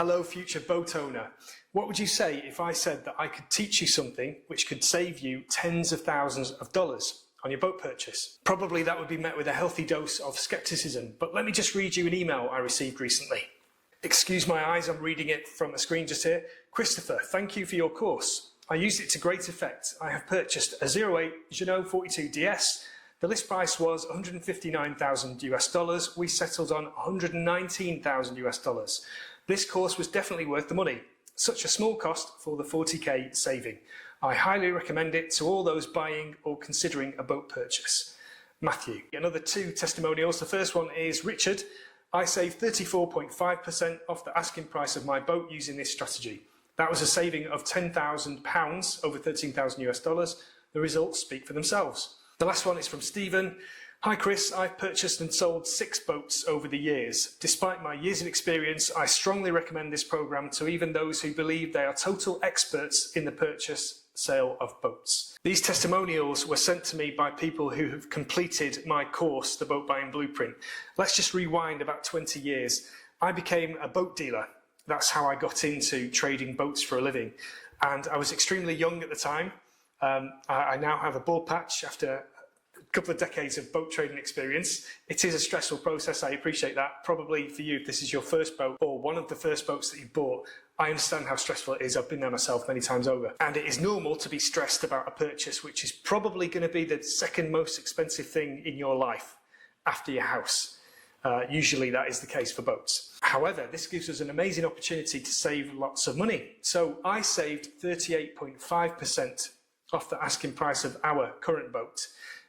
Hello, future boat owner. What would you say if I said that I could teach you something which could save you tens of thousands of dollars on your boat purchase? Probably that would be met with a healthy dose of skepticism, but let me just read you an email I received recently. Excuse my eyes, I'm reading it from a screen just here. Christopher, thank you for your course. I used it to great effect. I have purchased a 08 Jeanneau 42 DS. The list price was $159,000. We settled on $119,000. This course was definitely worth the money. Such a small cost for the 40k saving. I highly recommend it to all those buying or considering a boat purchase. Matthew. Another 2 testimonials. The first one is Richard. I saved 34.5% off the asking price of my boat using this strategy. That was a saving of £10,000 over $13,000. The results speak for themselves. The last one is from Stephen. Hi Chris, I've purchased and sold 6 boats over the years. Despite my years of experience, I strongly recommend this program to even those who believe they are total experts in the sale of boats. These testimonials were sent to me by people who have completed my course, The Boat Buying Blueprint. Let's just rewind about 20 years. I became a boat dealer. That's how I got into trading boats for a living. And I was extremely young at the time. I now have a bald patch after a couple of decades of boat trading experience. It is a stressful process, I appreciate that. Probably for you, if this is your first boat or one of the first boats that you bought, I understand how stressful it is. I've been there myself many times over. And it is normal to be stressed about a purchase, which is probably going to be the second most expensive thing in your life after your house. Usually that is the case for boats. However, this gives us an amazing opportunity to save lots of money. So I saved 38.5% off the asking price of our current boat.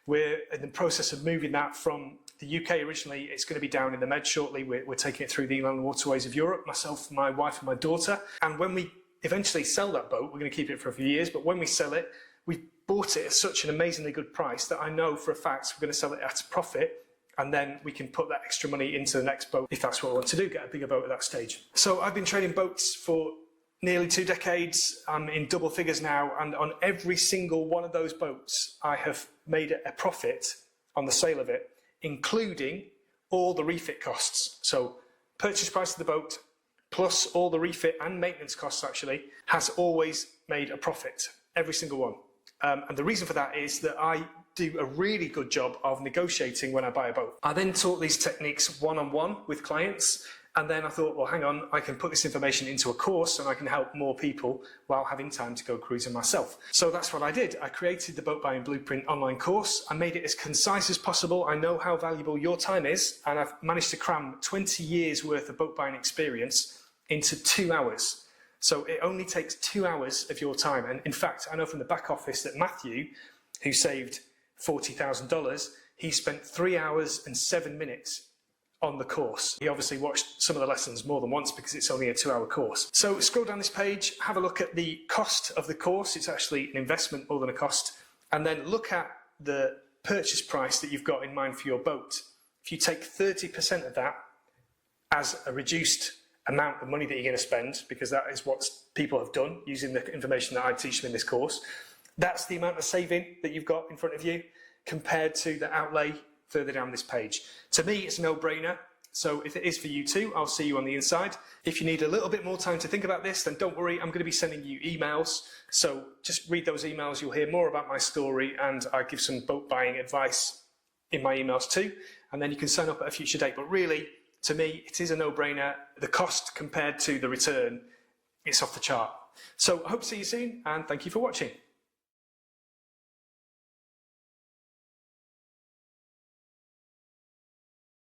We're in the process of moving that from the UK originally. It's going to be down in the Med shortly. We're taking it through the inland waterways of Europe, myself, my wife and my daughter. And when we eventually sell that boat, we're going to keep it for a few years, but when we sell it, we bought it at such an amazingly good price that I know for a fact we're going to sell it at a profit, and then we can put that extra money into the next boat if that's what we want to do, get a bigger boat at that stage. So I've been trading boats for nearly 2 decades. I'm in double figures now, and on every single one of those boats, I have made a profit on the sale of it, including all the refit costs. So purchase price of the boat, plus all the refit and maintenance costs actually, has always made a profit, every single one. And the reason for that is that I do a really good job of negotiating when I buy a boat. I then taught these techniques one-on-one with clients. And then I thought, well, hang on, I can put this information into a course and I can help more people while having time to go cruising myself. So that's what I did. I created the Boat Buying Blueprint online course. I made it as concise as possible. I know how valuable your time is, and I've managed to cram 20 years worth of boat buying experience into 2 hours. So it only takes 2 hours of your time. And in fact, I know from the back office that Matthew, who saved $40,000, he spent 3 hours and 7 minutes on the course. He obviously watched some of the lessons more than once because it's only a 2-hour course. So scroll down this page, have a look at the cost of the course. It's actually an investment more than a cost. And then look at the purchase price that you've got in mind for your boat. If you take 30% of that as a reduced amount of money that you're going to spend, because that is what people have done using the information that I teach them in this course, that's the amount of saving that you've got in front of you compared to the outlay further down this page. To me, it's a no-brainer. So if it is for you too, I'll see you on the inside. If you need a little bit more time to think about this, then don't worry, I'm going to be sending you emails. So just read those emails, you'll hear more about my story, and I give some boat buying advice in my emails too. And then you can sign up at a future date. But really, to me, it is a no-brainer. The cost compared to the return, it's off the chart. So I hope to see you soon, and thank you for watching.